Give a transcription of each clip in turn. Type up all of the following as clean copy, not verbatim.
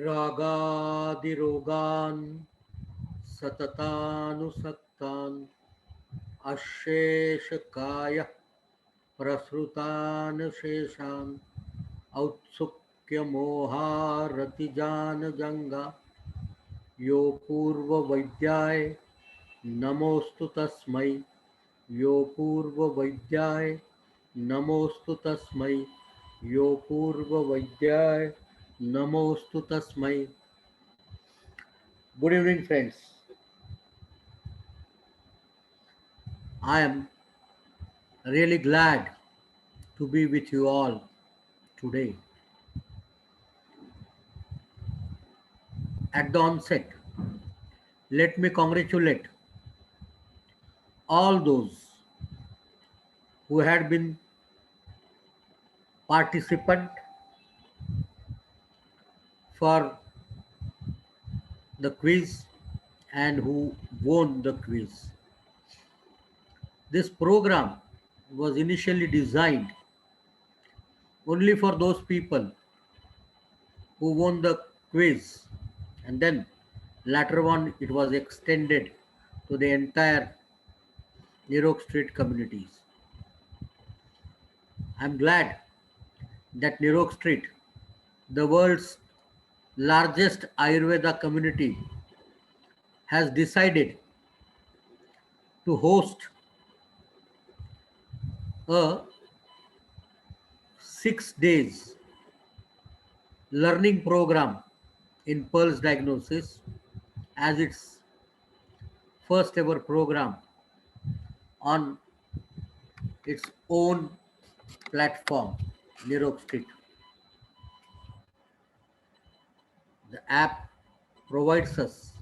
रागादिरोगान् सततानुसक्तान् अशेषकायः प्रसृतान् शेषान् औत्सुक्यमोहारतिजानजङ्गा यो पूर्ववैद्याय नमोऽस्तु तस्मै यो पूर्ववैद्याय नमोऽस्तु तस्मै यो पूर्ववैद्याय नमोऽस्तु तस्मै. Good evening, friends. I am really glad to be with you all today. At the onset, let me congratulate all those who had been participant for the quiz and who won the quiz. This program was initially designed only for those people who won the quiz, and then later on it was extended to the entire Nirok Street communities. I'm glad that Nirok Street, the world's largest Ayurveda community, has decided to host a 6 days learning program in Pulse Diagnosis as its first ever program on its own platform, Nirok Street. The app provides us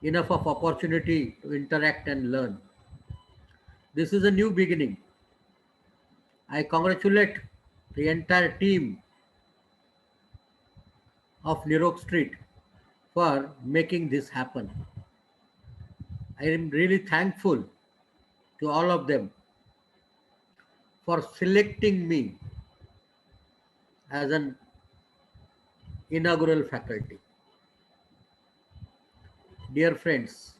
enough of opportunity to interact and learn. This is a new beginning. I congratulate the entire team of Nirok Street for making this happen. I am really thankful to all of them for selecting me as an inaugural faculty. Dear friends,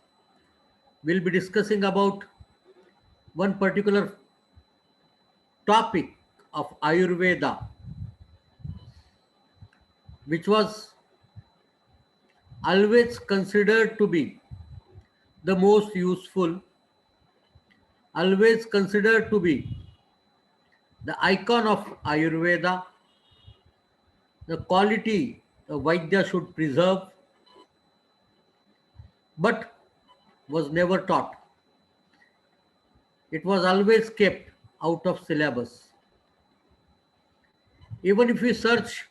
we'll be discussing about one particular topic of Ayurveda, which was always considered to be the most useful, always considered to be the icon of Ayurveda, the quality the Vaidya should preserve, but was never taught. It was always kept out of syllabus. Even if we search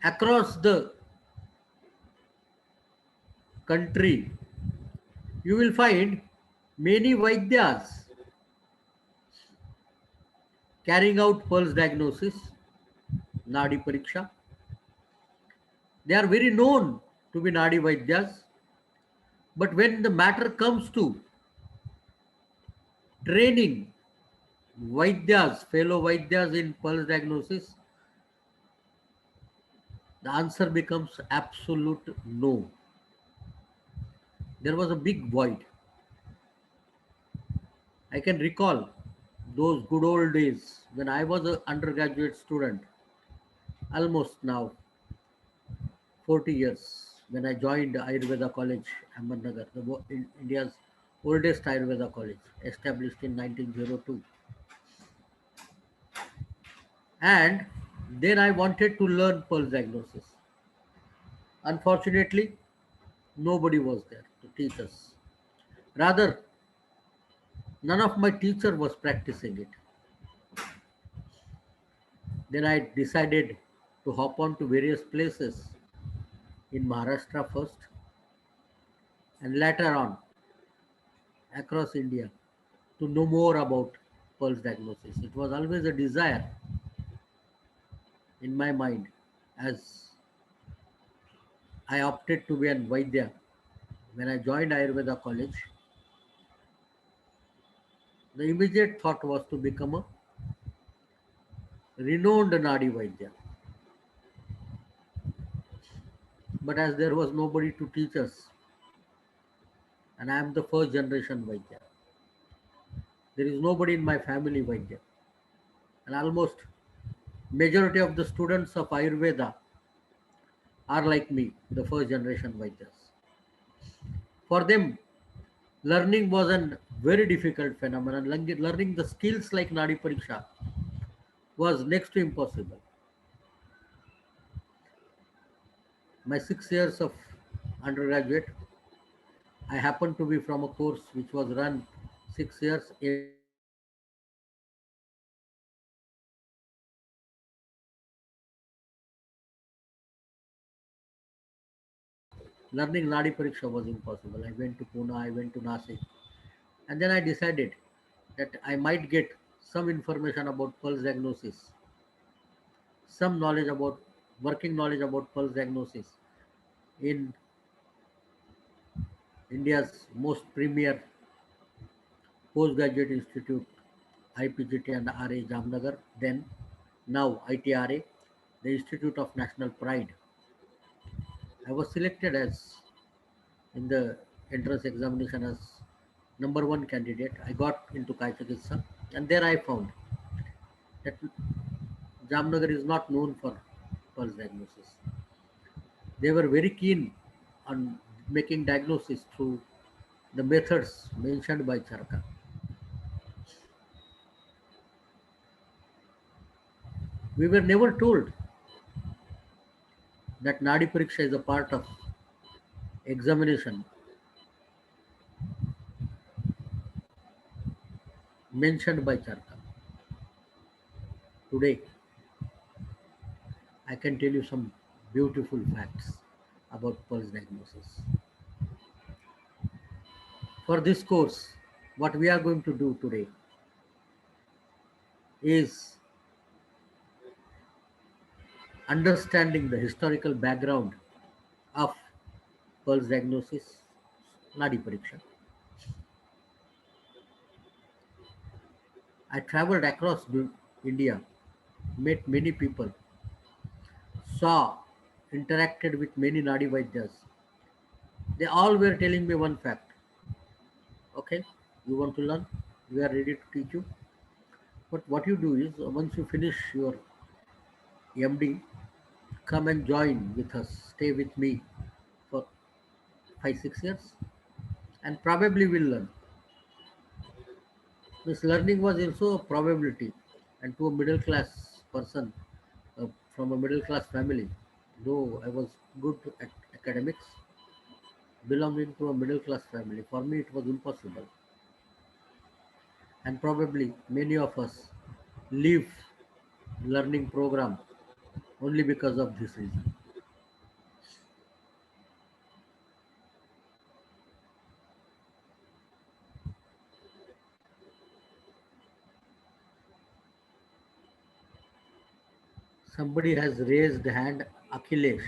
across the country, you will find many Vaidyas carrying out pulse diagnosis, Nadi Pariksha. They are very known to be Nadi Vaidyas, but when the matter comes to training Vaidyas, fellow Vaidyas in pulse diagnosis, the answer becomes absolute no. There was a big void. I can recall those good old days when I was an undergraduate student, almost now 40 years, when I joined Ayurveda College, Ahmednagar, India's oldest Ayurveda college, established in 1902. And then I wanted to learn pulse diagnosis. Unfortunately, nobody was there to teach us. Rather, none of my teacher was practicing it. Then I decided to hop on to various places in Maharashtra first and later on across India to know more about pulse diagnosis. It was always a desire in my mind as I opted to be an Vaidya. When I joined Ayurveda college, the immediate thought was to become a renowned Nadi Vaidya. But as there was nobody to teach us, and I am the first generation Vaidya, there is nobody in my family Vaidya, and almost majority of the students of Ayurveda are like me, the first generation Vaidyas. For them, learning was a very difficult phenomenon. Learning the skills like Nadi Pariksha was next to impossible. My 6 years of undergraduate, I happened to be from a course which was run 6 years. Learning Nadi Pariksha was impossible. I went to Pune, I went to Nasik, and then I decided that I might get some information about pulse diagnosis, some knowledge about working knowledge about pulse diagnosis in India's most premier postgraduate institute, IPGT and RA Jamnagar, then now ITRA, the Institute of National Pride. I was selected as in the entrance examination as number one candidate. I got into Kaichakitsa, and there I found that Jamnagar is not known for pulse diagnosis. They were very keen on making diagnosis through the methods mentioned by Charaka. We were never told that Nadi Pariksha is a part of examination mentioned by Charaka. Today, I can tell you some beautiful facts about pulse diagnosis. For this course, what we are going to do today is understanding the historical background of pulse diagnosis, Nadi Pariksha. I traveled across India, met many people, saw, interacted with many Nadi Vaidyas. They all were telling me one fact. Okay, you want to learn? We are ready to teach you. But what you do is, once you finish your MD, come and join with us, stay with me for 5 6 years, and probably will learn. This learning was also a probability, and to a middle class person from a middle class family, though I was good at academics, belonging to a middle class family, for me it was impossible. And probably many of us leave learning program only because of this reason. Somebody has raised hand, Akhilesh.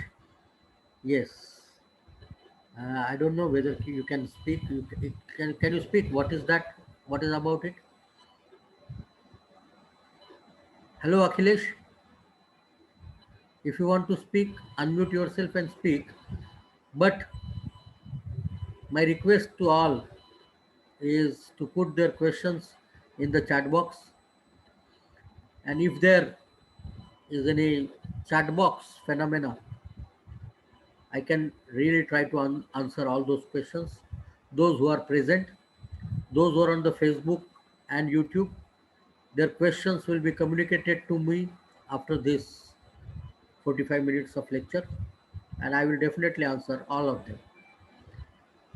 Yes. I don't know whether you can speak. Can you speak? What is that? What is about it? Hello, Akhilesh. If you want to speak, unmute yourself and speak. But my request to all is to put their questions in the chat box. And if there is any chat box phenomena, I can really try to answer all those questions. Those who are present, those who are on the Facebook and YouTube, their questions will be communicated to me after this 45 minutes of lecture, and I will definitely answer all of them.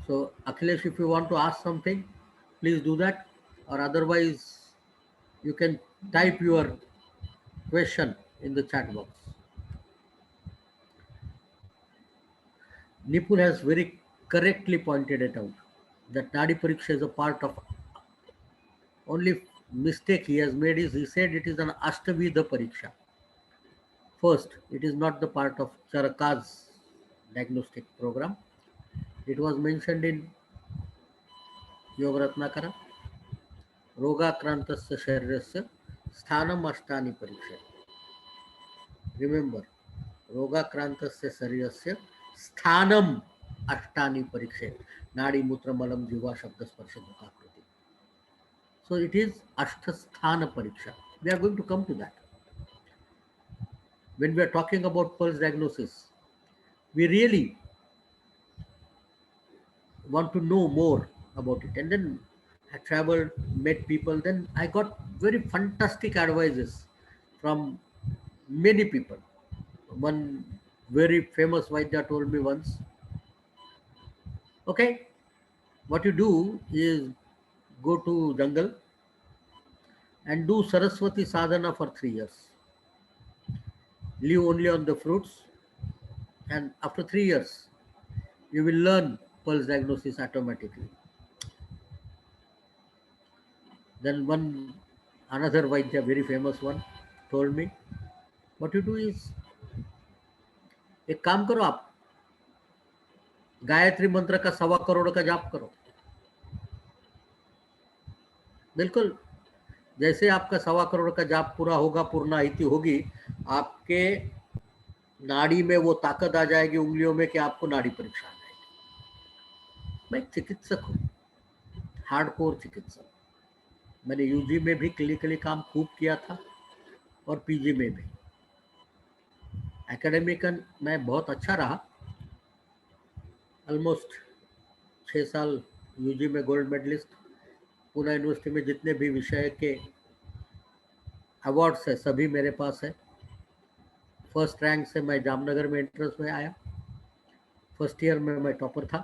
So, Akhilesh, if you want to ask something, please do that, or otherwise, you can type your question in the chat box. Nipul has very correctly pointed it out that Nadi Pariksha is a part of. Only mistake he has made is he said it is an Ashtavidha Pariksha. First, it is not the part of Charaka's diagnostic program. It was mentioned in Yogaratnakara, Rogakrantasya Sharirasya Sthanam Ashtani Pariksha. Remember, Rogakrantasya Sharirasya Sthanam Ashtani Parikshe. Nadi Mutra Malam Jiva Shabda Sparsha Mukhakriti. So it is Ashthasthana Pariksha. We are going to come to that. When we are talking about pulse diagnosis, we really want to know more about it. And then I traveled, met people, then I got very fantastic advices from many people. One very famous Vaidya told me once, okay, what you do is go to jungle and do Saraswati sadhana for 3 years. Live only on the fruits, and after 3 years, you will learn pulse diagnosis automatically. Then another Vaidya, very famous one, told me, what you do is एक काम करो आप गायत्री मंत्र का 1.25 करोड़ का जाप करो. बिल्कुल जैसे आपका 1.25 करोड़ का जाप पूरा होगा, पूर्णाहुति होगी, आपके नाड़ी में वो ताकत आ जाएगी उंगलियों में कि आपको नाड़ी परीक्षा आ जाएगी. मैं एक चिकित्सक हूँ, हार्डकोर चिकित्सक. मैंने यूजी में भी क्लिनिकली काम खूब किया था और पीजी में भी. एकेडमिक में बहुत अच्छा रहा. ऑलमोस्ट 6 साल यूजी में गोल्ड मेडलिस्ट. पूना यूनिवर्सिटी में जितने भी विषय के अवार्ड्स है सभी मेरे पास है. फर्स्ट रैंक से मैं जामनगर में एंट्रेंस में आया. फर्स्ट ईयर में मैं टॉपर था.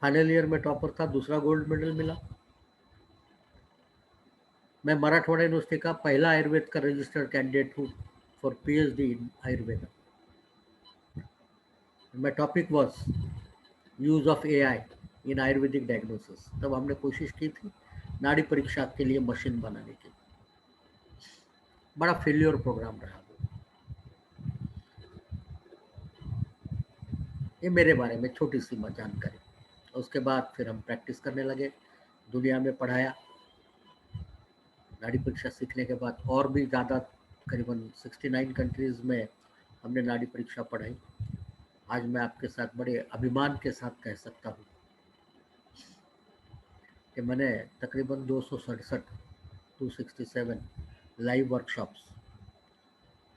फाइनल ईयर में टॉपर था. दूसरा गोल्ड मेडल मिला. मैं मराठवाड़ा यूनिवर्सिटी का पहला आयुर्वेद का रजिस्टर्ड कैंडिडेट हूँ for PhD in Ayurveda. My topic was use of AI in Ayurvedic diagnosis. तब हमने कोशिश की थी नाड़ी परीक्षा के लिए मशीन बनाने की. बड़ा फेल्योर प्रोग्राम रहा. ये मेरे बारे में छोटी सी जानकारी. उसके बाद फिर हम प्रैक्टिस करने लगे. दुनिया में पढ़ाया. नाड़ी परीक्षा सीखने के बाद और भी ज़्यादा करीबन 69 कंट्रीज़ में हमने नाड़ी परीक्षा पढ़ाई. आज मैं आपके साथ बड़े अभिमान के साथ कह सकता हूँ कि मैंने तकरीबन 267 लाइव वर्कशॉप्स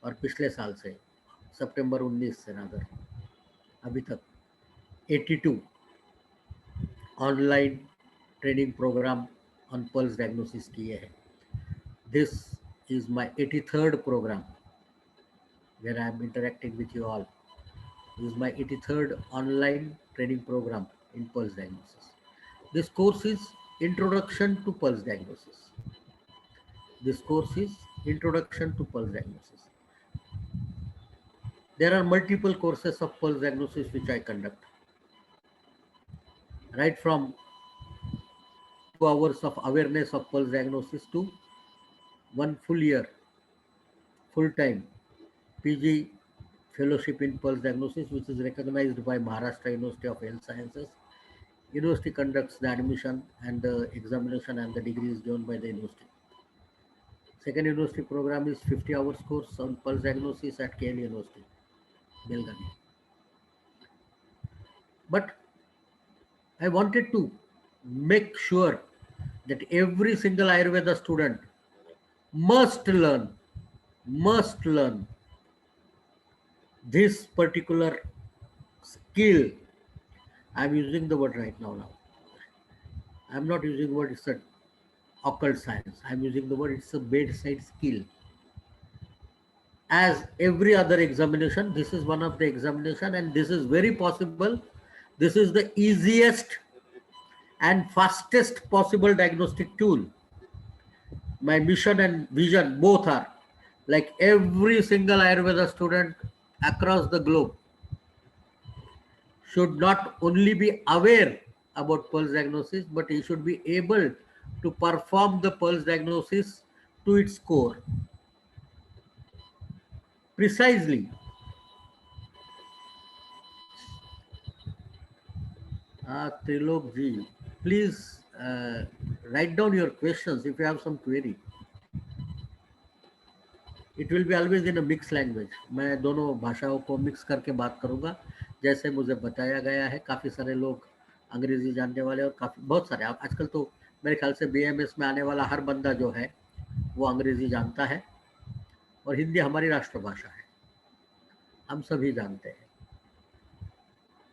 और पिछले साल से सितंबर 19 से नागर अभी तक 82 online training programme on pulse diagnosis किए हैं. This is my 83rd program where I am interacting with you all. This is my 83rd online training program in pulse diagnosis. This course is Introduction to Pulse Diagnosis. This course is Introduction to Pulse Diagnosis. There are multiple courses of pulse diagnosis which I conduct. Right from 2 hours of awareness of pulse diagnosis to 1 full year, full-time PG fellowship in pulse diagnosis, which is recognized by Maharashtra University of Health Sciences. University conducts the admission and the examination, and the degree is given by the university. Second university program is 50 hours course on pulse diagnosis at KL University, Belgavi. But I wanted to make sure that every single Ayurveda student must learn this particular skill. I'm using the word right now. I'm not using the word it's an occult science. I'm using the word it's a bedside skill. As every other examination, this is one of the examination, and this is very possible. This is the easiest and fastest possible diagnostic tool. My mission and vision both are like every single Ayurveda student across the globe should not only be aware about pulse diagnosis, but he should be able to perform the pulse diagnosis to its core. Precisely. Trilok ji, please write down your questions if you have some query. It will be always in a mix language. मैं दोनों भाषाओं को mix करके बात करूंगा जैसे मुझे बताया गया है। काफ़ी सारे लोग अंग्रेजी जानने वाले और काफ़ी बहुत सारे आजकल तो मेरे ख्याल से बीएमएस में आने वाला हर बंदा जो है वो अंग्रेजी जानता है, और हिंदी हमारी राष्ट्रभाषा है, हम सभी जानते हैं।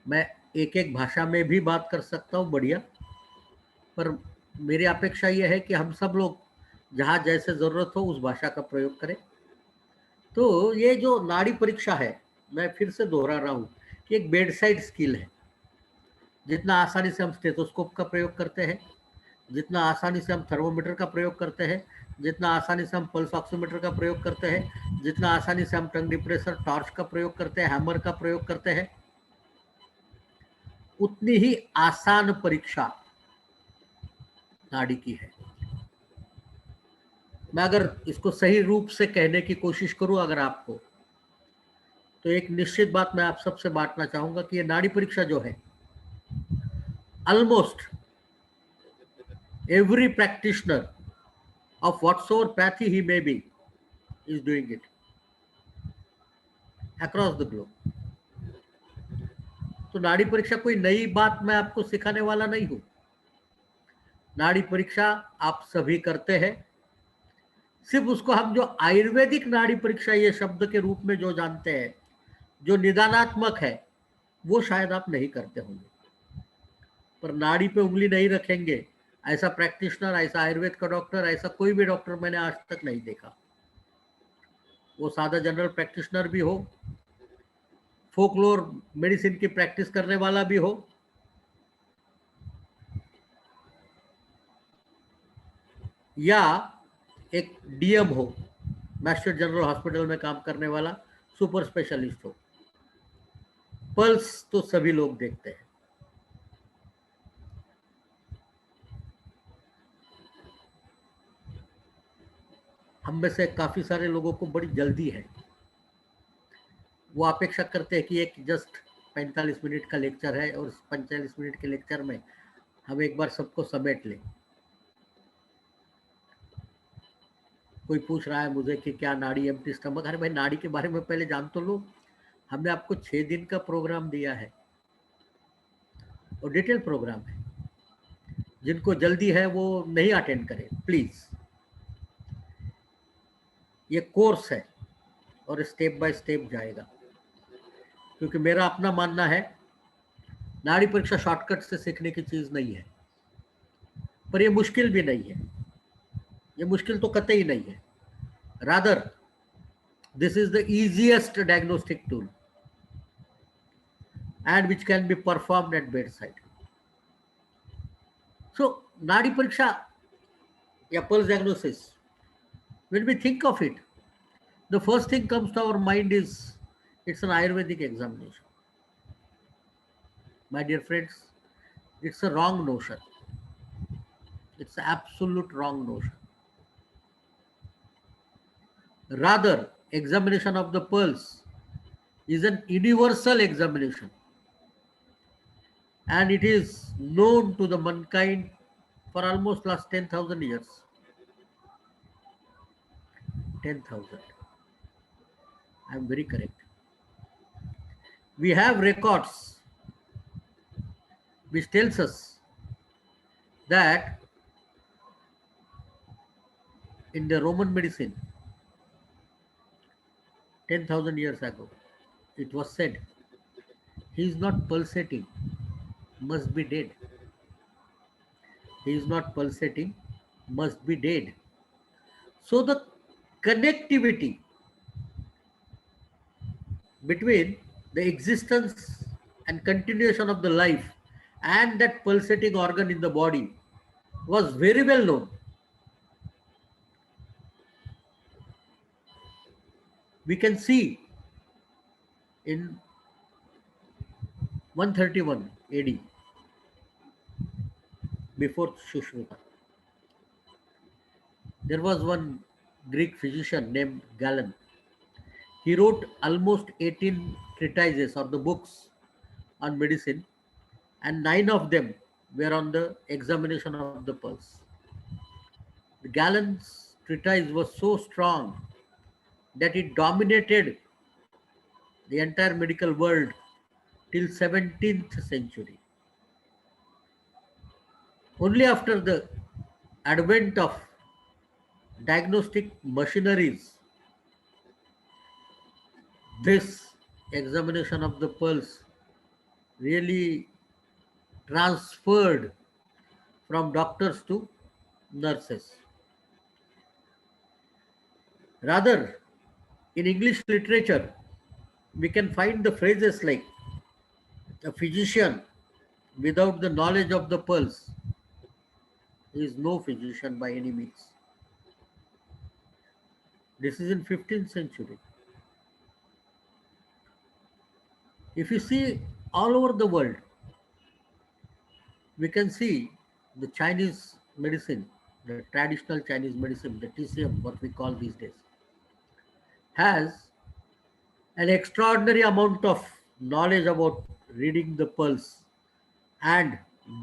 मैं एक एक भाषा में भी बात कर सकता हूँ बढ़िया, पर मेरी अपेक्षा यह है कि हम सब लोग जहाँ जैसे ज़रूरत हो उस भाषा का प्रयोग करें। तो ये जो नाड़ी परीक्षा है, मैं फिर से दोहरा रहा हूँ कि एक बेड साइड स्किल है। जितना आसानी से हम स्टेथोस्कोप का प्रयोग करते हैं, जितना आसानी से हम थर्मोमीटर का प्रयोग करते हैं, जितना आसानी से हम पल्स ऑक्सीमीटर का प्रयोग करते हैं, जितना आसानी से हम टंग डिप्रेसर टॉर्च का प्रयोग करते हैं, हैमर का प्रयोग करते हैं, उतनी ही आसान परीक्षा नाड़ी की है। मैं अगर इसको सही रूप से कहने की कोशिश करूं अगर आपको, तो एक निश्चित बात मैं आप सबसे बांटना चाहूंगा कि ये नाड़ी परीक्षा जो है, almost every practitioner of whatsoever pathy he may be is doing it across the globe. तो नाड़ी परीक्षा कोई नई बात मैं आपको सिखाने वाला नहीं हूं। नाड़ी परीक्षा आप सभी करते हैं, सिर्फ उसको हम जो आयुर्वेदिक नाड़ी परीक्षा ये शब्द के रूप में जो जानते हैं, जो निदानात्मक है, वो शायद आप नहीं करते होंगे। पर नाड़ी पे उंगली नहीं रखेंगे ऐसा प्रैक्टिशनर, ऐसा आयुर्वेद का डॉक्टर, ऐसा कोई भी डॉक्टर मैंने आज तक नहीं देखा। वो सादा जनरल प्रैक्टिशनर भी हो, फोकलोर मेडिसिन की प्रैक्टिस करने वाला भी हो, या एक डीएम हो, मैस्टर जनरल हॉस्पिटल में काम करने वाला सुपर स्पेशलिस्ट हो, पल्स तो सभी लोग देखते हैं। हम में से काफी सारे लोगों को बड़ी जल्दी है, वो अपेक्षा करते हैं कि एक जस्ट 45 मिनट का लेक्चर है और 45 मिनट के लेक्चर में हम एक बार सबको समेट लें। कोई पूछ रहा है मुझे कि क्या नाड़ी एम्प्टी स्टमक, अरे भाई नाड़ी के बारे में पहले जान तो लो। हमने आपको 6 दिन का प्रोग्राम दिया है और डिटेल प्रोग्राम है। जिनको जल्दी है वो नहीं अटेंड करें प्लीज। ये कोर्स है और स्टेप बाय स्टेप जाएगा, क्योंकि मेरा अपना मानना है नाड़ी परीक्षा शॉर्टकट से सीखने की चीज नहीं है, पर ये मुश्किल भी नहीं है। ये मुश्किल तो कतई नहीं है। Rather this is the easiest diagnostic tool and which can be performed at bedside. So नाड़ी परीक्षा या pulse diagnosis, when we think of it, the first thing comes to our mind is it's an Ayurvedic examination. My dear friends, it's a wrong notion. It's an absolute wrong notion. Rather, examination of the pulse is an universal examination, and it is known to the mankind for almost last 10,000 years. 10,000. I am very correct. We have records which tells us that in the Roman medicine 10,000 years ago, it was said, he is not pulsating, must be dead. He is not pulsating, must be dead. So the connectivity between the existence and continuation of the life and that pulsating organ in the body was very well known. We can see in 131 AD, before Shushruta, there was one Greek physician named Galen. He wrote almost 18 treatises or the books on medicine, and 9 of them were on the examination of the pulse. The Galen's treatise was so strong that it dominated the entire medical world till 17th century. Only after the advent of diagnostic machineries, this examination of the pulse really transferred from doctors to nurses. Rather, in English literature, we can find the phrases like a physician without the knowledge of the pulse is no physician by any means. This is in 15th century. If you see all over the world, we can see the Chinese medicine, the traditional Chinese medicine, the TCM, what we call these days, has an extraordinary amount of knowledge about reading the pulse and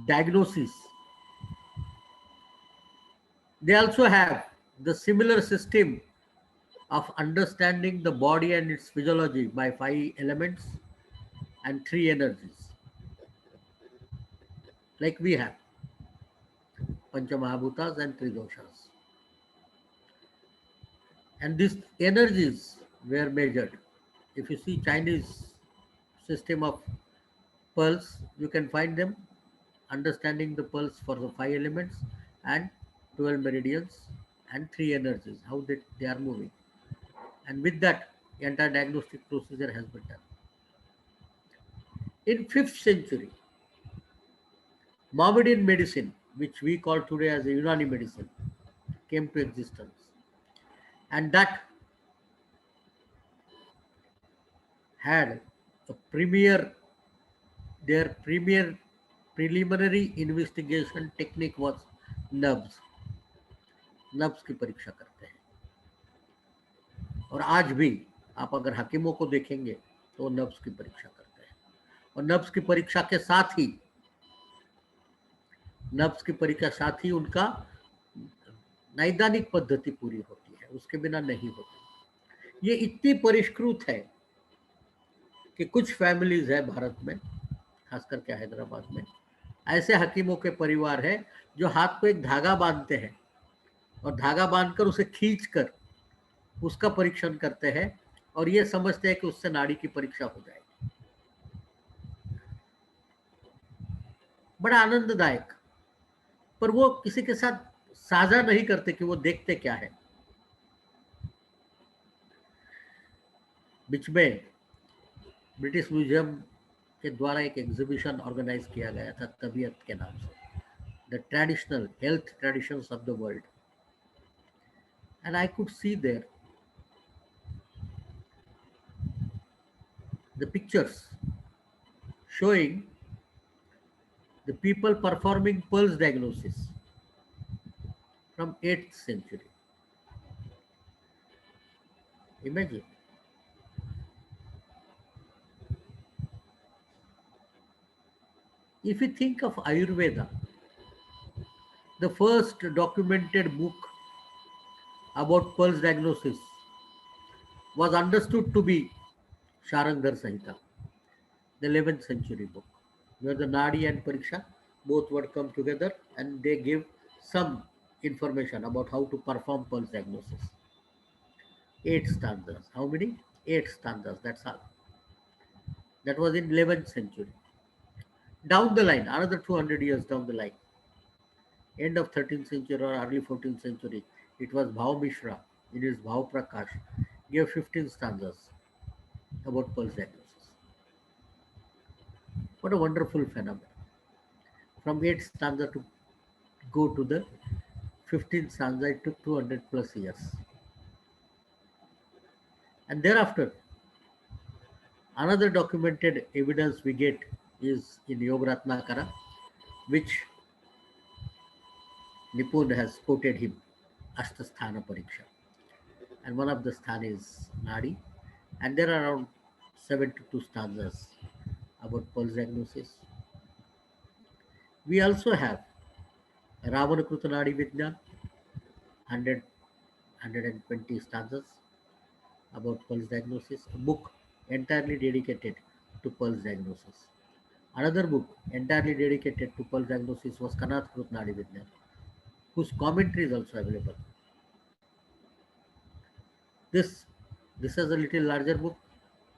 diagnosis. They also have the similar system of understanding the body and its physiology by 5 elements and 3 energies, like we have Panchamahabhutas and Tridoshas. And these energies were measured. If you see Chinese system of pulse, you can find them understanding the pulse for the 5 elements and 12 meridians and 3 energies, how they are moving. And with that, the entire diagnostic procedure has been done. In 5th century, Mohammedan medicine, which we call today as the Unani medicine, came to existence. And that had a their premier preliminary investigation technique was नब्ज नब्ज की परीक्षा करते हैं. और आज भी आप अगर हकीमों को देखेंगे तो वो नब्ज की परीक्षा करते हैं. और नब्ज की परीक्षा के साथ ही उनका नैदानिक पद्धति पूरी होती है, उसके बिना नहीं होती. ये इतनी परिष्कृत है कि कुछ फैमिलीज है भारत में, खास करके हैदराबाद में, ऐसे हकीमों के परिवार है जो हाथ को एक धागा बांधते हैं और धागा बांधकर उसे खींचकर उसका परीक्षण करते हैं और ये समझते हैं कि उससे नाड़ी की परीक्षा हो जाएगी. बड़ा आनंददायक, पर वो किसी के साथ साझा नहीं करते कि वो देखते क्या है. बीच में ब्रिटिश म्यूजियम के द्वारा एक एग्जीबिशन ऑर्गेनाइज किया गया था तबीयत के नाम से, the traditional health traditions of the world. And I could see there the pictures showing the people performing pulse diagnosis from 8th century. Imagine. If you think of Ayurveda, the first documented book about pulse diagnosis was understood to be Sharangdhar Samhita, the 11th century book, where the Nadi and Pariksha both would come together and they give some information about how to perform pulse diagnosis. 8 stanzas. How many? 8 stanzas, that's all. That was in 11th century. Down the line, another 200 years down the line, end of 13th century or early 14th century, it was Bhav Mishra in his Bhav Prakash, gave 15 stanzas about pulse diagnosis. What a wonderful phenomenon. From 8th stanza to go to the 15th stanza, it took 200 plus years. And thereafter, another documented evidence we get is in Yogaratnakara, which Nipun has quoted him, Ashtasthana Pariksha. And one of the sthana is Nadi. And there are around 72 stanzas about pulse diagnosis. We also have Ravanakruta Nadi Vijnan, 100, 120 stanzas. about pulse diagnosis, a book entirely dedicated to pulse diagnosis. Another book entirely dedicated to pulse diagnosis was Kanath Krut Nadi Vigyan, whose commentary is also available. This this is a little larger book,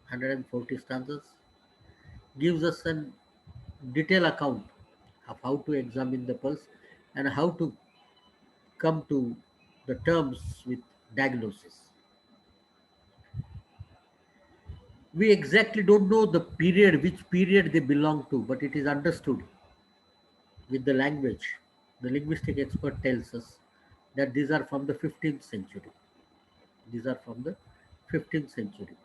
140 stanzas, gives us a detailed account of how to examine the pulse and how to come to the terms with diagnosis. We exactly don't know the period, which period they belong to, but it is understood with the language. The linguistic expert tells us that these are from the 15th century. These are from the 15th century.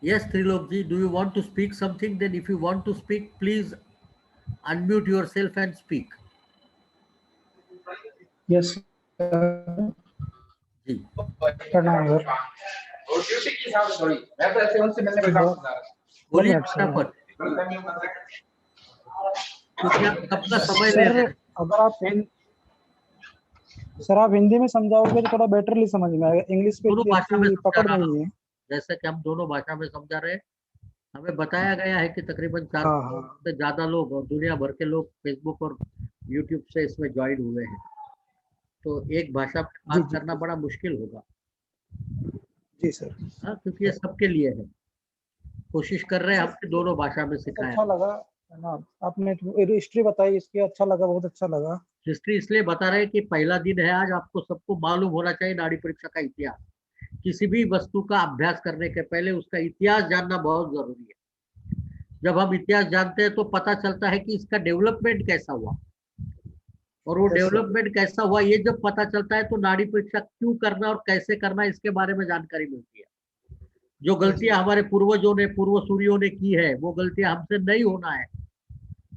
Yes, Trilokji, do you want to speak something? Then if you want to speak, please unmute yourself and speak. Yes, जी, प्रणाम sir. बोलिए minute sir. फटाफट, क्योंकि आप सबका समय ले sir रहे हैं। अगर आप सर आप हिंदी में समझाओगे तो थोड़ा बेटरली समझ में आएगा, इंग्लिश पे दोनों इतनी भाषा में अच्छी समझा पकड़ रहा नहीं हूँ, है। जैसा कि हम दोनों भाषा में समझा रहे हैं। हमें बताया गया है कि तकरीबन हाँ 400 हाँ से ज्यादा लोग और दुनिया भर के लोग फेसबुक और यूट्यूब से इसमें ज्वाइन हुए हैं, तो एक भाषा में जी बात जी करना बड़ा मुश्किल होगा। जी सर। हाँ, क्योंकि ये सबके लिए है। कोशिश कर रहे हैं सर हमने दोनों भाषा में बहुत सिखाया। अच्छा लगा है ना, आपने हिस्ट्री बताई इसकी, अच्छा लगा, बहुत अच्छा लगा। हिस्ट्री इसलिए बता रहे हैं कि पहला दिन है आज, आपको सबको मालूम होना चाहिए नाड़ी परीक्षा का इतिहास। किसी भी वस्तु का अभ्यास करने के पहले उसका इतिहास जानना बहुत जरूरी है। जब हम इतिहास जानते हैं तो पता चलता है कि इसका डेवलपमेंट कैसा हुआ, और वो यस सर। डेवलपमेंट कैसा हुआ ये जब पता चलता है तो नाड़ी परीक्षा क्यों करना और कैसे करना इसके बारे में जानकारी मिलती है। जो यस गलतियां हमारे पूर्वजों ने पूर्व सूर्यों ने की है वो गलतियां हमसे नहीं होना है,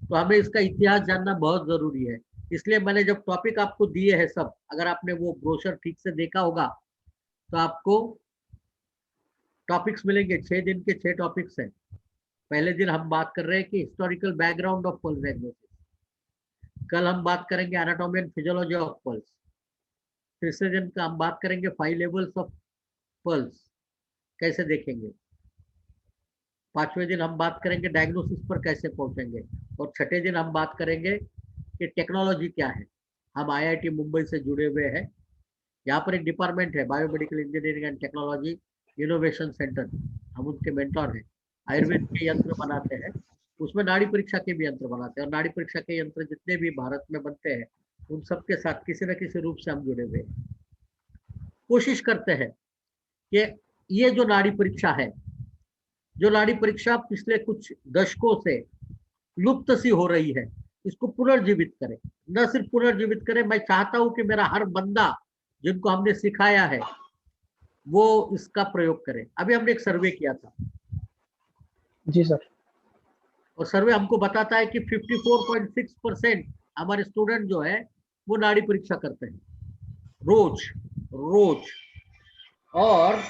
तो हमें इसका इतिहास जानना बहुत जरूरी है। इसलिए मैंने जब टॉपिक आपको दिए हैं सब, अगर आपने वो ब्रोशर ठीक से देखा होगा तो आपको टॉपिक्स मिलेंगे। 6 दिन के 6 टॉपिक्स हैं। पहले दिन हम बात कर रहे हैं कि historical background of pulse diagnosis. कल हम बात करेंगे anatomy and physiology of pulse. तीसरे दिन का हम बात करेंगे 5 लेवल्स ऑफ पल्स, कैसे देखेंगे। 5वें दिन हम बात करेंगे डायग्नोसिस पर कैसे पहुंचेंगे। और छठे दिन हम बात करेंगे कि टेक्नोलॉजी क्या है। हम आईआईटी मुंबई से जुड़े हुए हैं। यहाँ पर एक डिपार्टमेंट है biomedical engineering and technology innovation centre, हम उनके मेंटोर हैं। आयुर्वेद के यंत्र बनाते हैं, उसमें नाड़ी परीक्षा के भी यंत्र बनाते हैं, और नाड़ी परीक्षा के यंत्र जितने भी भारत में बनते हैं उन सबके साथ किसी न किसी रूप से हम जुड़े हुए हैं। कोशिश करते हैं कि ये जो नाड़ी परीक्षा है, जो नाड़ी परीक्षा पिछले कुछ दशकों से लुप्त सी हो रही है, इसको पुनर्जीवित करें। न सिर्फ पुनर्जीवित करें, मैं चाहता हूं कि मेरा हर बंदा जिनको हमने सिखाया है वो इसका प्रयोग करे। अभी हमने एक सर्वे किया था जी सर। और सर्वे हमको बताता है कि 54.6% हमारे स्टूडेंट जो है वो नाड़ी परीक्षा करते हैं रोज रोज। और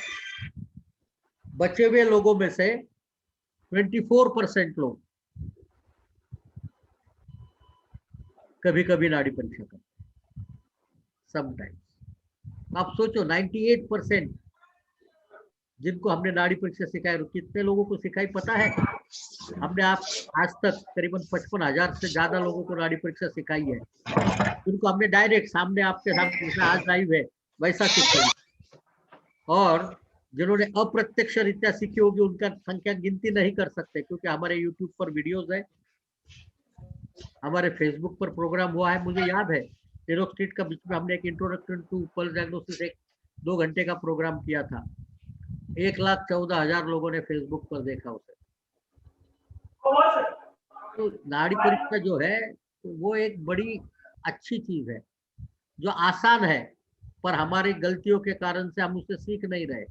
बचे हुए लोगों में से 24% लोग कभी कभी नाड़ी परीक्षा करते हैं, समटाइम्स। आप सोचो 98% जिनको हमने नाड़ी परीक्षा सिखाई, कितने लोगों को सिखाई पता है? हमने आप आज तक करीबन 55,000 से ज्यादा लोगों को नाड़ी परीक्षा सिखाई है। उनको हमने डायरेक्ट सामने आपके सामने जैसा आज लाइव है वैसा सिखाई। और जिन्होंने अप्रत्यक्ष रीत्या सीखी होगी उनका संख्या गिनती नहीं कर सकते, क्योंकि हमारे यूट्यूब पर वीडियोस है, हमारे फेसबुक पर प्रोग्राम हुआ है। मुझे याद है टेरोक स्ट्रीट का बीच में हमने एक इंट्रोडक्शन टू पल्स डायग्नोसिस एक 2 घंटे का प्रोग्राम किया था। 1,14,000 लोगों ने फेसबुक पर देखा उसे। तो नाड़ी परीक्षा जो है तो वो एक बड़ी अच्छी चीज है जो आसान है, पर हमारी गलतियों के कारण से हम उसे सीख नहीं रहे।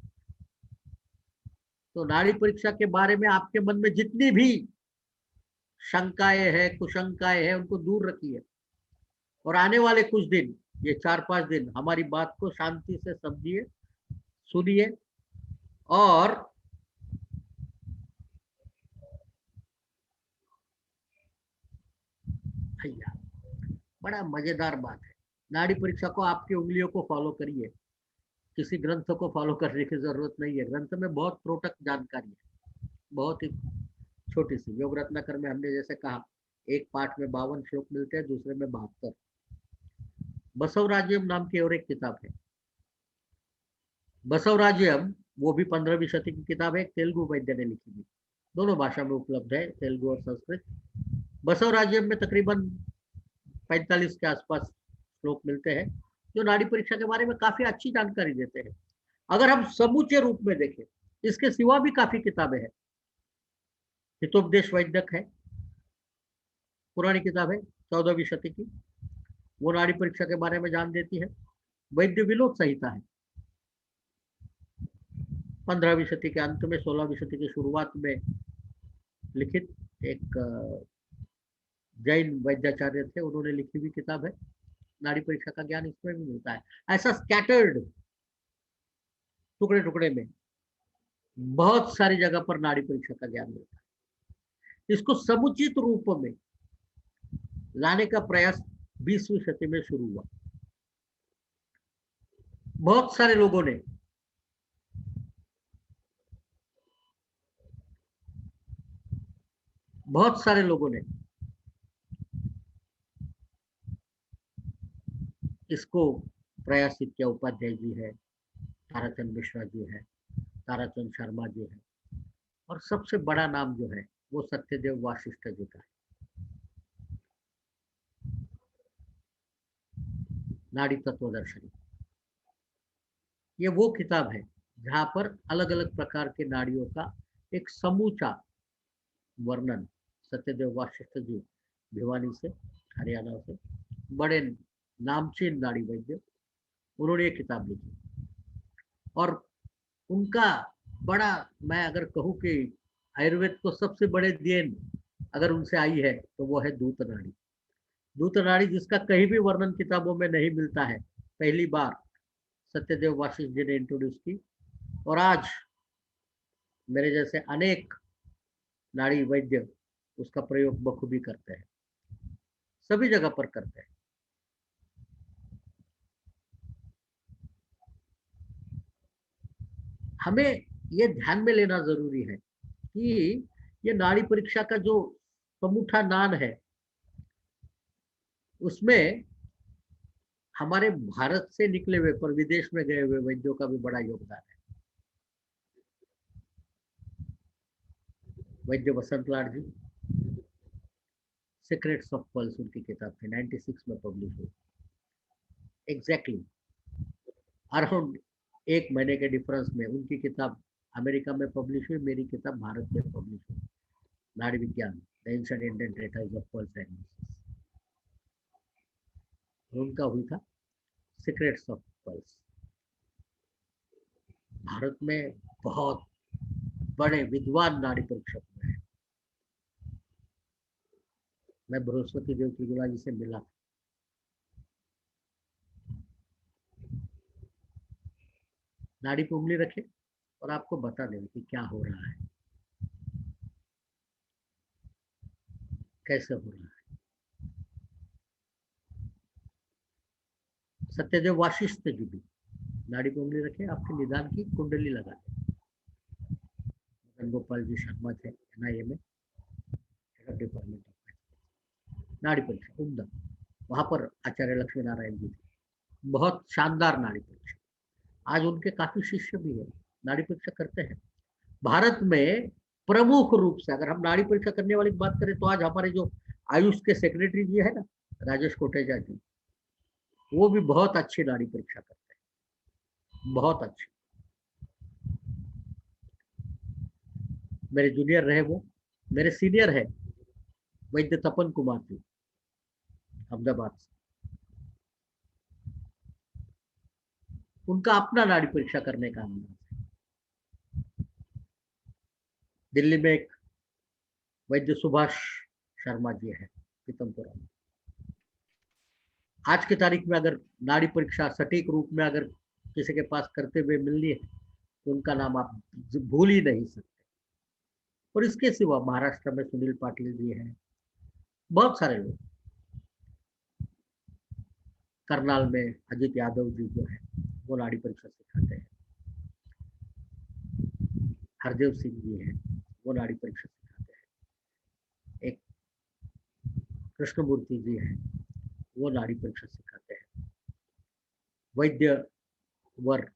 तो नाड़ी परीक्षा के बारे में आपके मन में जितनी भी शंकाएं हैं कुशंकाएं हैं उनको दूर रखिए, और आने वाले कुछ दिन, ये 4-5 दिन हमारी बात को शांति से समझिए, सुनिए। और भैया बड़ा मजेदार बात है, नाड़ी परीक्षा को आपकी उंगलियों को फॉलो करिए, किसी ग्रंथ को फॉलो करने की जरूरत नहीं है। ग्रंथ में बहुत त्रोटक जानकारी है, बहुत ही छोटी सी। योग रत्नाकर में हमने जैसे कहा, एक पाठ में 52 श्लोक मिलते हैं, दूसरे में 72। बसवराज्यम नाम की और एक किताब है, बसवराज्यम, वो भी 15वीं शती की किताब है, तेलुगु वैद्य ने लिखी थी, दोनों भाषा में उपलब्ध है, तेलुगु और संस्कृत। बसवराज्यम में तकरीबन 45 के आसपास श्लोक मिलते हैं, जो नाड़ी परीक्षा के बारे में काफी अच्छी जानकारी देते हैं। अगर हम समूचे रूप में देखें, इसके सिवा भी काफी किताबें हैं। हितोपदेश वैद्यक है, पुरानी किताब है, 14वीं शती की, वो नाड़ी परीक्षा के बारे में जान देती है। वैद्य विनोद संहिता है, 15वीं शती के अंत में 16वीं शती की शुरुआत में लिखित, एक जैन वैद्याचार्य थे, उन्होंने लिखी हुई किताब है। नाड़ी परीक्षा का ज्ञान इसमें भी मिलता है। ऐसा स्कैटर्ड टुकड़े टुकड़े में बहुत सारी जगह पर नाड़ी परीक्षा का ज्ञान मिलता है। इसको समुचित रूप में लाने का प्रयास 20वीं शती में शुरू हुआ। बहुत सारे लोगों ने इसको प्रयासित किया। उपाध्याय जी है, ताराचंद मिश्रा जी है, ताराचंद शर्मा जी है, और सबसे बड़ा नाम जो है वो सत्यदेव वाशिष्ठ जी का है। नाड़ी तत्वदर्शनी, ये वो किताब है जहां पर अलग अलग प्रकार के नाड़ियों का एक समूचा वर्णन, सत्यदेव वाशिष्ठ जी भिवानी से, हरियाणा से, बड़े नामचीन नाड़ी वैद्य, उन्होंने ये किताब लिखी। और उनका बड़ा, मैं अगर कहूँ कि आयुर्वेद को सबसे बड़े देन अगर उनसे आई है तो वो है दूत नाड़ी। दूत नाड़ी जिसका कहीं भी वर्णन किताबों में नहीं मिलता है, पहली बार सत्यदेव वाशिष्ठ जी ने इंट्रोड्यूस की। और आज मेरे जैसे अनेक नाड़ी वैद्य उसका प्रयोग बखूबी करते हैं, सभी जगह पर करते हैं। हमें ये ध्यान में लेना जरूरी है कि ये नाड़ी परीक्षा का जो समूठा नान है, उसमें हमारे भारत से निकले हुए पर विदेश में गए हुए वैद्यों का भी बड़ा योगदान है। वैद्य वसंत Lal ji, secrets of pulse उनकी किताब थी, 96 में पब्लिश हुई। एग्जैक्टली अराउंड 1 महीने के डिफरेंस में उनकी किताब अमेरिका में पब्लिश हुई, मेरी किताब भारत में पब्लिश हुई, नाड़ी विज्ञान, the ancient Indian treatise of pulse diagnosis. उनका हुई था सीक्रेट्स ऑफ पल्स। भारत में बहुत बड़े विद्वान नाड़ी परीक्षक हुए हैं। मैं बृहस्पति देव त्रिगुला जी से मिला, नाड़ी पे उंगली रखे और आपको बता दें कि क्या हो रहा है, कैसे हो रहा है। सत्यदेव वाशिष्ठ जी भी नाड़ी पे उंगली रखे, आपके निदान की कुंडली लगा दें। गोपाल जी शर्मा थे, NIA में डिपार्टमेंट ऑफ नाड़ी परीक्षा उम्दा, वहां पर आचार्य लक्ष्मी नारायण जी थे, बहुत शानदार नाड़ी परीक्षा। आज उनके काफी शिष्य भी है, नाड़ी परीक्षा करते हैं। भारत में प्रमुख रूप से अगर हम नाड़ी परीक्षा करने वाली बात करें तो आज हमारे जो आयुष के सेक्रेटरी जी है ना, राजेश कोटेचा जी, वो भी बहुत अच्छी नाड़ी परीक्षा करते हैं, बहुत अच्छी। मेरे जूनियर रहे वो, मेरे सीनियर है वैद्य तपन कुमार जी, अहमदाबाद से। उनका अपना नाड़ी परीक्षा करने का अंदाज है। दिल्ली में एक वैद्य सुभाष शर्मा जी है, पीतमपुरा में। आज की तारीख में अगर नाड़ी परीक्षा सटीक रूप में अगर किसी के पास करते हुए मिलनी है तो उनका नाम आप भूल ही नहीं सकते। और इसके सिवा महाराष्ट्र में सुनील पाटिल जी हैं, बहुत सारे लोग करनाल में अजित यादव जी जो है वो नाड़ी परीक्षा सिखाते हैं। हरदेव सिंह जी हैं, वो नाड़ी परीक्षा सिखाते हैं। एक कृष्णमूर्ति जी हैं, वो नाड़ी परीक्षा सिखाते हैं। वैद्य वर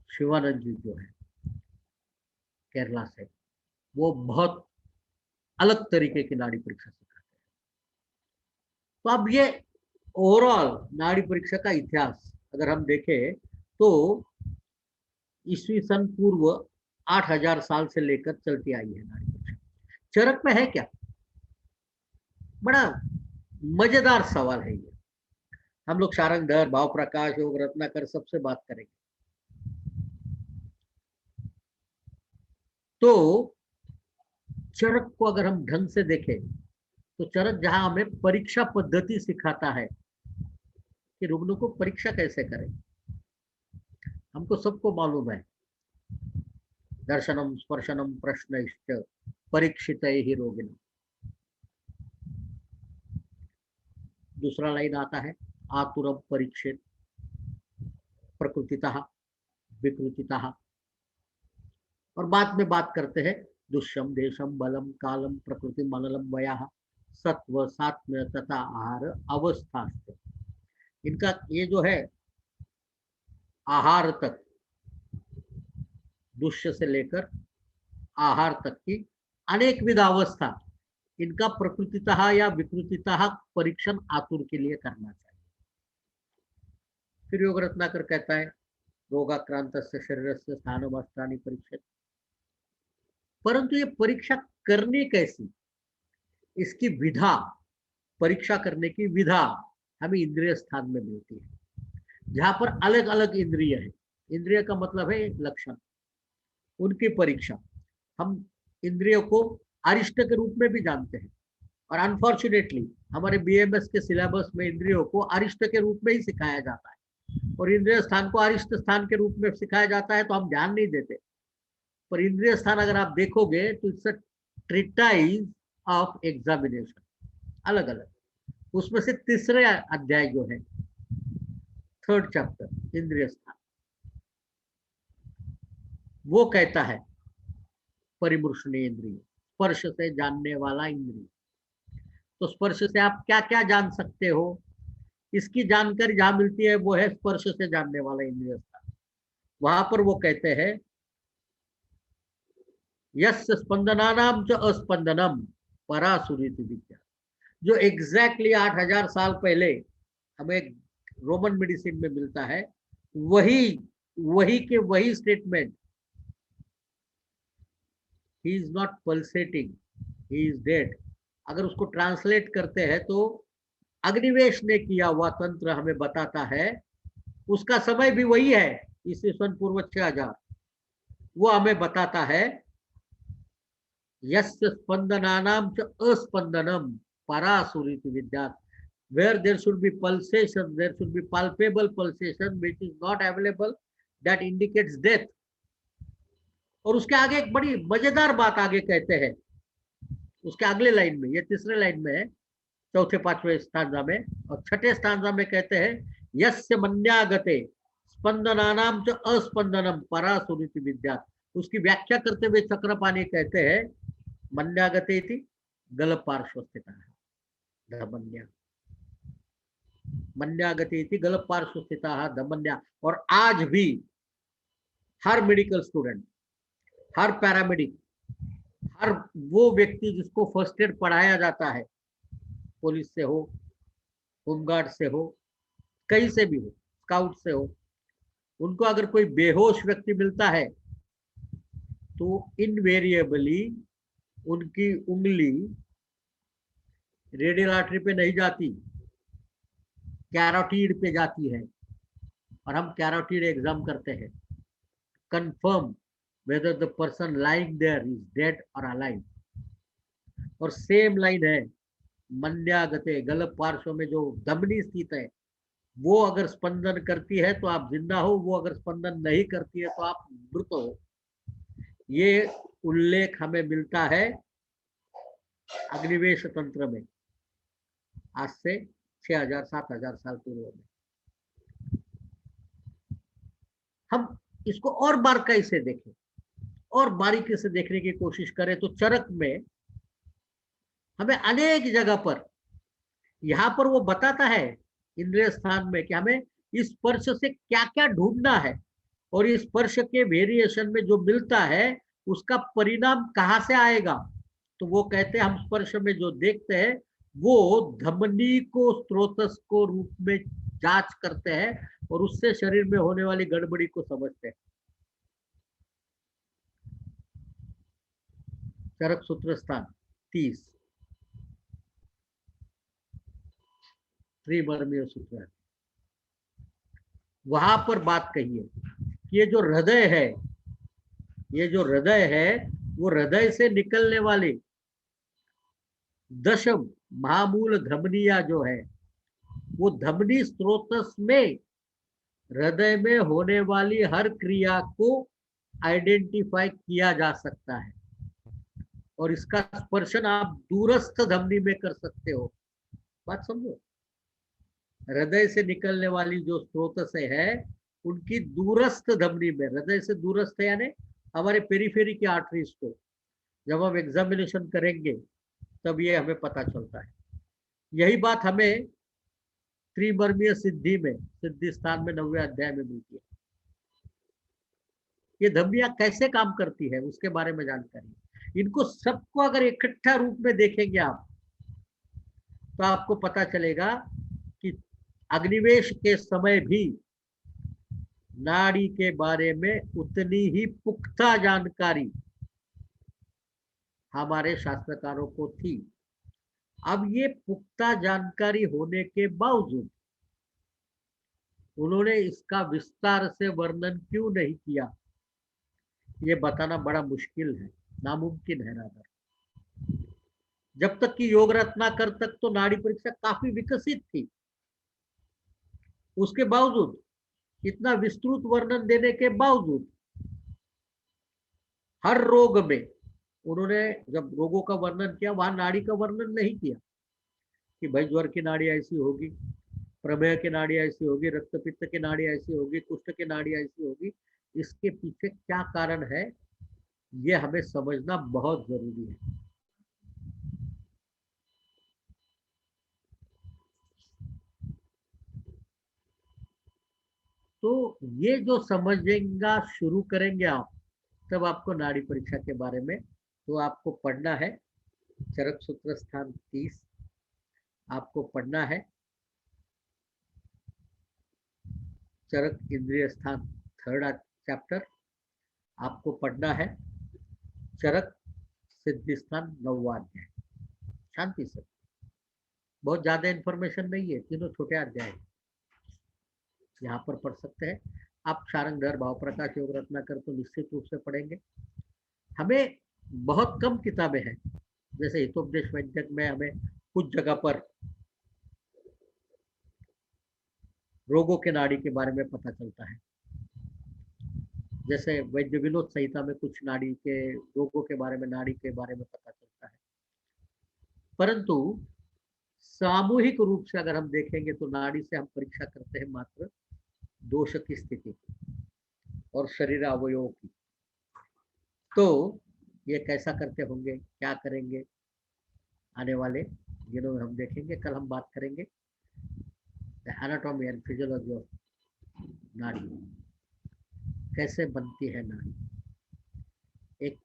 शिवानंद जी जो है केरला से, वो बहुत अलग तरीके की नाड़ी परीक्षा सिखाते हैं। तो अब ये ओवरऑल नाड़ी परीक्षा का इतिहास अगर हम देखें तो ईस्वी सन पूर्व 8000 साल से लेकर चलती आई है नाड़ी परीक्षा। चरक में है क्या? बड़ा मजेदार सवाल है ये। हम लोग शारंगधर, भाव प्रकाश, योग रत्नाकर सबसे बात करेंगे। तो चरक को अगर हम ढंग से देखें तो चरक जहां हमें परीक्षा पद्धति सिखाता है कि रुग्ण को परीक्षा कैसे करें। हमको सबको मालूम है, दर्शनम स्पर्शनम प्रश्नश्च परीक्षितैः रोगिणः। दूसरा लाइन आता है आतुरम परीक्षित प्रकृतितः विकृतितः। और बाद में बात करते हैं दुष्यम देशम बलम कालम प्रकृति मनलम वयः सत्व सात्म्य तथा आहार अवस्था। इनका ये जो है आहार तक, दुष्य से लेकर आहार तक की अनेक विध अवस्था, इनका प्रकृतितः या विकृतितः परीक्षण आतुर के लिए करना चाहिए। फिर योग रत्नाकर कहता है रोगाक्रांत शरीर से स्थानमास्त्राणि परीक्षित। परंतु ये परीक्षा करनी कैसी, इसकी विधा, परीक्षा करने की विधा हमें इंद्रिय स्थान में मिलती है, जहां पर अलग अलग इंद्रिय है। इंद्रिय का मतलब है लक्षण, उनकी परीक्षा। हम इंद्रियों को अरिष्ट के रूप में भी जानते हैं, और अनफॉर्चुनेटली हमारे बीएमएस के सिलेबस में इंद्रियों को अरिष्ट के रूप में ही सिखाया जाता है, और इंद्रिय स्थान को अरिष्ट स्थान के रूप में सिखाया जाता है तो हम ध्यान नहीं देते। पर इंद्रिय स्थान अगर आप देखोगे तो it's a treatise of examination, अलग अलग। उसमें से तीसरे अध्याय जो है, थर्ड चैप्टर इंद्रिय स्थान, वो कहता है परिमृशनीय इंद्रिय, स्पर्श से जानने वाला इंद्रिय। तो स्पर्श से आप क्या क्या जान सकते हो, इसकी जानकारी जहां मिलती है वो है स्पर्श से जानने वाला इंद्रिय स्थान। वहां पर वो कहते हैं यस्य स्पंदनानाम च अस्पंदनम परासुरीति विद्या। जो एग्जैक्टली 8000 साल पहले हमें रोमन मेडिसिन में मिलता है, वही वही के वही statement, he is not pulsating, he is dead, अगर उसको ट्रांसलेट करते हैं तो अग्निवेश ने किया हुआ तंत्र हमें बताता है, उसका समय भी वही है ईस्वी सन पूर्व 6000। वो हमें बताता है यस्य स्पंदनानाम च अस्पंदनम परासुरीति विद्या। Where there should be pulsation, there should be palpable pulsation which is not available, that indicates death. और उसके आगे एक बड़ी मजेदार बात आगे कहते हैं, उसके अगले लाइन में, ये तीसरे लाइन में है, चौथे पांचवें स्टांजा में, और छठे स्टांजा में कहते हैं यस्य मन्यागते स्पंदनानाम च अस्पंदनम परासुरीति विद्या। उसकी व्याख्या करते हुए चक्रपाणी कहते हैं मन्यागते इति गल पार्श्वस्थितः धमन्या, मन्यागति इति गल पार्श्वस्थितः धमन्या। और आज भी हर मेडिकल स्टूडेंट, हर पैरामेडिक, हर वो व्यक्ति जिसको फर्स्ट एड पढ़ाया जाता है, पुलिस से हो, होमगार्ड से हो, कहीं से भी हो, स्काउट से हो, उनको अगर कोई बेहोश व्यक्ति मिलता है तो इनवेरिएबली उनकी उंगली रेडियल आर्टरी पे नहीं जाती, कैरोटीड पे जाती है, और हम कैरोटीड एग्जाम करते हैं, confirm whether the person lying there is dead or alive। और सेम लाइन है मन्यागते, गल पार्श्व में जो धमनी स्थित है वो अगर स्पंदन करती है तो आप जिंदा हो, वो अगर स्पंदन नहीं करती है तो आप मृत हो। ये उल्लेख हमें मिलता है अग्निवेश तंत्र में आज से 6000 7000 साल पूर्व में। हम इसको और बारीकी से देखें और बारीकी से देखने की कोशिश करें तो चरक में हमें अनेक जगह पर, यहाँ पर वो बताता है इंद्रिय स्थान में कि हमें इस स्पर्श से क्या क्या ढूंढना है और इस स्पर्श के वेरिएशन में जो मिलता है उसका परिणाम कहाँ से आएगा। तो वो कहते हैं हम स्पर्श में जो देखते हैं वो धमनी को स्रोतस को रूप में जांच करते हैं और उससे शरीर में होने वाली गड़बड़ी को समझते हैं। चरक सूत्र स्थान 30 त्रिवर्मीय सूत्र है, वहां पर बात कही है कि ये जो हृदय है, ये जो हृदय है वो हृदय से निकलने वाली 10 महामूल धमनियां जो है वो धमनी स्रोतस में हृदय में होने वाली हर क्रिया को आइडेंटिफाई किया जा सकता है और इसका स्पर्शन आप दूरस्थ धमनी में कर सकते हो। बात समझो, हृदय से निकलने वाली जो स्रोत से है उनकी दूरस्थ धमनी में, हृदय से दूरस्थ यानी हमारे पेरिफेरी की आर्टरीज को जब हम एग्जामिनेशन करेंगे तब ये हमें पता चलता है। यही बात हमें त्रिवर्मीय सिद्धि में, सिद्धि स्थान में 9वें अध्याय में मिलती है। ये धमनियां कैसे काम करती है उसके बारे में जानकारी, इनको सबको अगर इकट्ठा रूप में देखेंगे आप तो आपको पता चलेगा कि अग्निवेश के समय भी नाड़ी के बारे में उतनी ही पुख्ता जानकारी हमारे शास्त्रकारों को थी। अब ये पुख्ता जानकारी होने के बावजूद उन्होंने इसका विस्तार से वर्णन क्यों नहीं किया, ये बताना बड़ा मुश्किल है, नामुमकिन है रादर। जब तक कि योग रत्नाकर तक तो नाड़ी परीक्षा काफी विकसित थी, उसके बावजूद, इतना विस्तृत वर्णन देने के बावजूद हर रोग में उन्होंने जब रोगों का वर्णन किया वहां नाड़ी का वर्णन नहीं किया कि भाई ज्वर की नाड़ी ऐसी होगी, प्रमेह की नाड़ी ऐसी होगी, रक्तपित्त की नाड़ी ऐसी होगी, कुष्ठ की नाड़ी ऐसी होगी। इसके पीछे क्या कारण है ये हमें समझना बहुत जरूरी है। तो ये जो समझेंगा शुरू करेंगे आप, तब आपको नाड़ी परीक्षा के बारे में तो आपको पढ़ना है चरक सूत्र स्थान 30, आपको पढ़ना है चरक इंद्रिय स्थान 3rd चैप्टर, आपको पढ़ना है चरक सिद्धि स्थान 9वां अध्याय। शांति से, बहुत ज्यादा इंफॉर्मेशन नहीं है, तीनों छोटे अध्याय यहाँ पर पढ़ सकते हैं आप। शारंगधर, भाव प्रकाश, योग रत्नाकर तो निश्चित रूप से पढ़ेंगे। हमें बहुत कम किताबें हैं, जैसे हितोपदेश व्यंजक में हमें कुछ जगह पर रोगों के नाड़ी के बारे में पता चलता है, जैसे वैद्य विनोद संहिता में कुछ नाड़ी के रोगों के बारे में, नाड़ी के बारे में पता चलता है। परंतु सामूहिक रूप से अगर हम देखेंगे तो नाड़ी से हम परीक्षा करते हैं मात्र दोष की स्थिति और शरीर अवयवों की। तो ये कैसा करते होंगे, क्या करेंगे, आने वाले दिनों में हम देखेंगे। कल हम बात करेंगे एनाटॉमी एंड फिजियोलॉजी ऑफ नाड़ी, कैसे बनती है नाड़ी। एक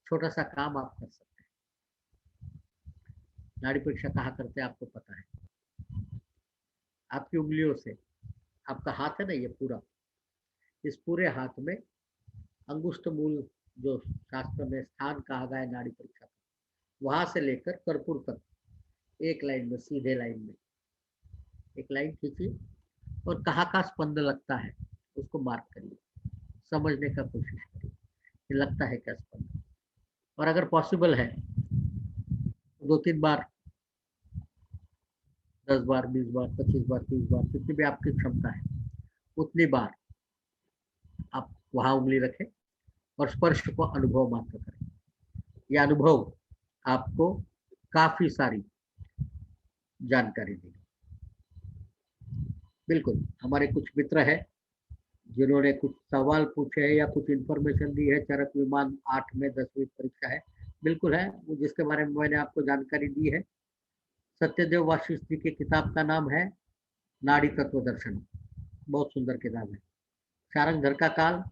छोटा सा काम आप कर सकते हैं। नाड़ी परीक्षा कहाँ करते हैं आपको पता है, आपकी उंगलियों से, आपका हाथ है ना ये पूरा, इस पूरे हाथ में अंगुष्ठ मूल जो शास्त्र में स्थान कहा गया है नाड़ी परीक्षा, वहां से लेकर कर्पूर तक एक लाइन में, सीधे लाइन में एक लाइन खींचिए और कहाँ का स्पंद लगता है उसको मार्क करिए, समझने का कोशिश करिए कि लगता है क्या स्पंद। और अगर पॉसिबल है तो 2-3 बार, 10 बार, 20 बार, 25 बार, 30 बार, जितनी भी आपकी क्षमता है उतनी बार आप वहां उंगली रखें और स्पर्श को अनुभव मात्र करें। यह अनुभव आपको काफी सारी जानकारी देगी। बिल्कुल, हमारे कुछ मित्र हैं जिन्होंने कुछ सवाल पूछे हैं या कुछ इन्फॉर्मेशन दी है। चरक विमान 8 में 10वीं परीक्षा है, बिल्कुल है, वो जिसके बारे में मैंने आपको जानकारी दी है। सत्यदेव वाशिष्ठ जी की किताब का नाम है नाड़ी तत्व दर्शन, बहुत सुंदर किताब है। शारंगधर का काल,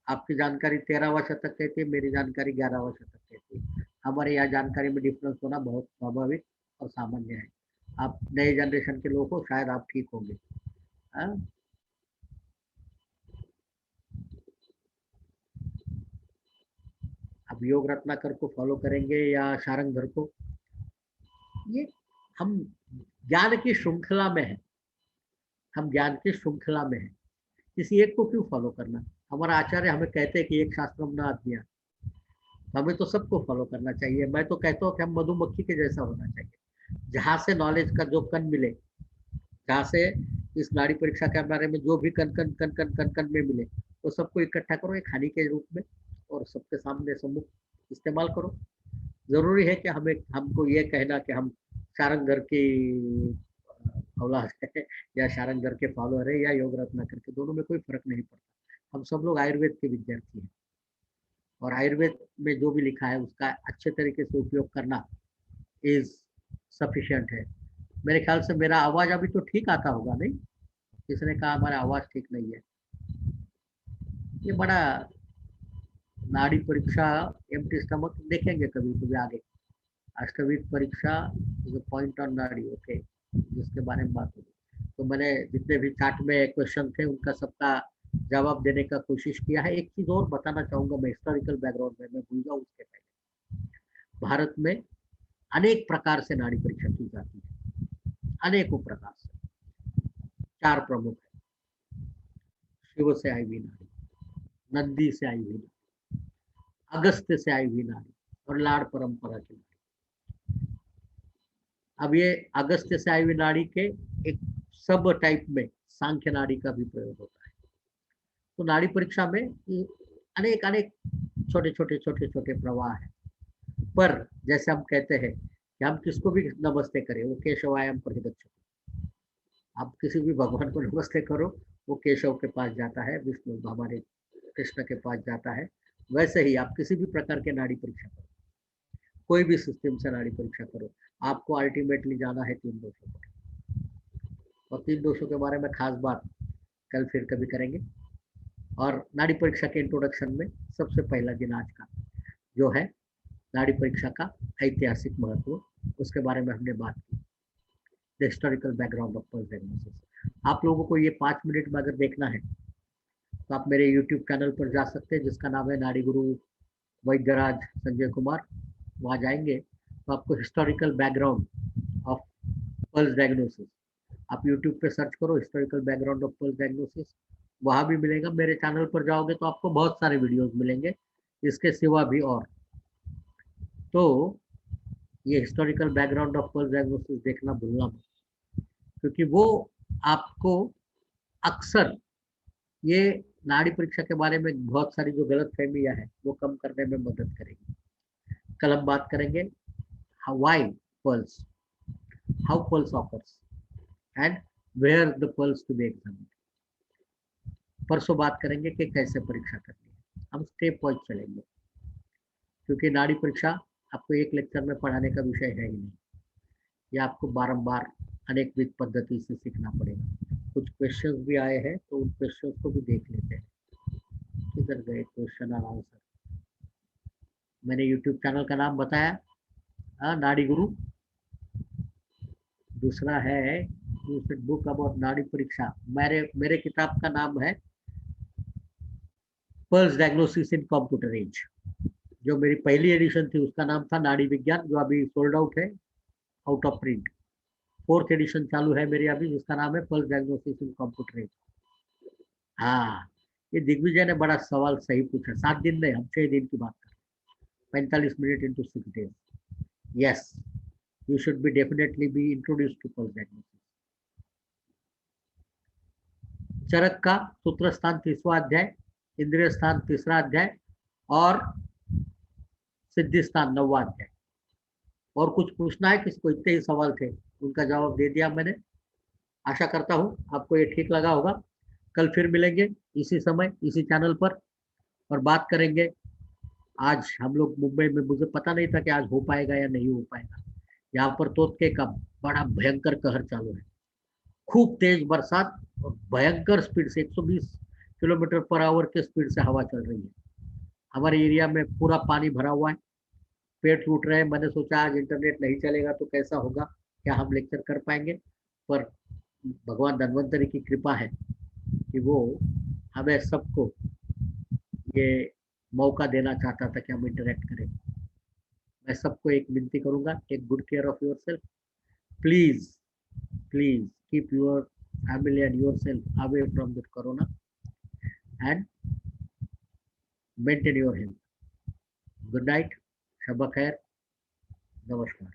आपकी जानकारी 13वां शतक कहती है, मेरी जानकारी 11वां शतक कहती है। हमारे यहाँ जानकारी में डिफरेंस होना बहुत स्वाभाविक और सामान्य है। आप नए जनरेशन के लोग हो, शायद आप ठीक होंगे। हाँ? अब योग रत्नाकर को फॉलो करेंगे या शारंगधर को, ये हम ज्ञान की श्रृंखला में है, हम ज्ञान की श्रृंखला में है, किसी एक को क्यों फॉलो करना। हमारा आचार्य हमें कहते हैं कि एक शास्त्रम न अज्ञान, हमें तो सबको फॉलो करना चाहिए। मैं तो कहता हूँ कि हम मधुमक्खी के जैसा होना चाहिए, जहाँ से नॉलेज का जो कण मिले, जहाँ से इस नाड़ी परीक्षा के बारे में जो भी कण कण कण कण कण कण में मिले, वो सबको इकट्ठा करो एक हानि के रूप में और सबके सामने सम्मुख इस्तेमाल करो। जरूरी है कि हमें हमको ये कहना कि हम शारंगधर की औलाद है या शारंगधर के फॉलोअर है या योग रत्नाकर के, दोनों में कोई फर्क नहीं पड़ता। हम सब लोग आयुर्वेद के विद्यार्थी हैं और आयुर्वेद में जो भी लिखा है उसका अच्छे तरीके से उपयोग करना इज सफिशिएंट है। मेरे ख्याल से मेरा आवाज अभी तो ठीक आता होगा, नहीं? किसने कहा हमारा आवाज ठीक नहीं है? ये बड़ा नाड़ी परीक्षा, एम्प्टी स्टमक देखेंगे कभी कभी आगे। अष्टविध परीक्षा जो पॉइंट ऑन नाड़ी, ओके, जिसके बारे में बात होगी। तो मैंने जितने भी चार्ट में क्वेश्चन थे उनका सबका जवाब देने का कोशिश किया है। एक चीज और बताना चाहूंगा मैं हिस्टोरिकल बैकग्राउंड में, मैं भूल जाऊँ उसके पहले। भारत में अनेक प्रकार से नाड़ी परीक्षा की जाती है, अनेकों प्रकार से। 4 प्रमुख है। शिव से आई हुई नाड़ी, नंदी से आई हुई नाड़ी, अगस्त्य से आई हुई नाड़ी और लाड़ परंपरा की नाड़ी। अब ये अगस्त्य से आई हुई नाड़ी के एक सब टाइप में सांख्य नाड़ी का भी प्रयोग होता है। तो नाड़ी परीक्षा में अनेक अनेक छोटे छोटे छोटे छोटे प्रवाह है, पर जैसे हम कहते हैं कि हम किसको भी नमस्ते करें वो केशवायम परिदक्षिण। आप किसी भी भगवान को नमस्ते करो वो केशव के पास जाता है, विष्णु हमारे कृष्ण के पास जाता है। वैसे ही आप किसी भी प्रकार के नाड़ी परीक्षा करो, कोई भी सिस्टम से नाड़ी परीक्षा करो, आपको अल्टीमेटली जाना है 3 दोषों पर। और 3 दोषों के बारे में खास बात कल फिर कभी करेंगे। और नाड़ी परीक्षा के इंट्रोडक्शन में सबसे पहला दिन आज का जो है नाड़ी परीक्षा का ऐतिहासिक महत्व, उसके बारे में हमने बात की, the historical background of pulse diagnosis. आप लोगों को ये 5 मिनट में अगर देखना है तो आप मेरे यूट्यूब चैनल पर जा सकते हैं जिसका नाम है नाड़ी गुरु वैद्यराज संजय कुमार। वहाँ जाएंगे तो आपको historical background of pulse diagnosis, आप यूट्यूब पे सर्च करो historical background of pulse diagnosis, वहाँ भी मिलेगा। मेरे चैनल पर जाओगे तो आपको बहुत सारे वीडियोस मिलेंगे इसके सिवा भी। और तो ये historical background of pulse diagnosis देखना भूलना मत, क्योंकि वो आपको अक्सर ये नाड़ी परीक्षा के बारे में बहुत सारी जो गलत फहमियाँ है वो कम करने में मदद करेगी। कल हम बात करेंगे why pulse, how pulse offers and where the pulse to be examined. परसों बात करेंगे कि कैसे परीक्षा करनी है, हम स्टेप वाइज चलेंगे, क्योंकि नाड़ी परीक्षा आपको एक लेक्चर में पढ़ाने का विषय है ही नहीं, ये आपको बारंबार अनेक विध पद्धति से सीखना पड़ेगा। कुछ क्वेश्चंस भी आए हैं तो उन क्वेश्चंस को भी देख लेते हैं। किधर गए क्वेश्चन और आंसर? मैंने यूट्यूब चैनल का नाम बताया, नाड़ी गुरु। दूसरा है बुक अबाउट नाड़ी परीक्षा, मेरे किताब का नाम है pulse diagnosis in computer age. जो मेरी पहली एडिशन थी उसका नाम था नाड़ी विज्ञान, जो अभी सोल्ड आउट है, out of print. 4th edition चालू है मेरी अभी, जिसका नाम है pulse diagnosis in computer age. हाँ, ये दिग्विजय ने बड़ा सवाल सही पूछा। 7 दिन नहीं, हम 6 दिन की बात कर, 45 minute into 6 days। Yes, you should be definitely be introduced to pulse diagnosis। चरक का सूत्र स्थान 30वां अध्याय, इंद्रिय स्थान 3रा अध्याय और सिद्धि स्थान 9वां अध्याय। और कुछ पूछना है किसको? इतने ही सवाल थे, उनका जवाब दे दिया मैंने। आशा करता हूँ आपको ये ठीक लगा होगा। कल फिर मिलेंगे। इसी समय इसी चैनल पर, और बात करेंगे। आज हम लोग मुंबई में, मुझे पता नहीं था कि आज हो पाएगा या नहीं हो पाएगा। यहाँ पर तोतके का बड़ा भयंकर कहर चालू है। खूब तेज बरसात और भयंकर स्पीड से 120 किलोमीटर पर आवर के स्पीड से हवा चल रही है। हमारे एरिया में पूरा पानी भरा हुआ है, पेड़ टूट रहे हैं। मैंने सोचा आज इंटरनेट नहीं चलेगा तो कैसा होगा, क्या हम लेक्चर कर पाएंगे। पर भगवान धन्वंतरी की कृपा है कि वो हमें सबको ये मौका देना चाहता था कि हम इंटरेक्ट करें। मैं सबको एक विनती करूंगा, take good care of yourself. Please please keep your family and yourself away from the corona and maintain your health. Good night, Shabba Khair, Namaskar.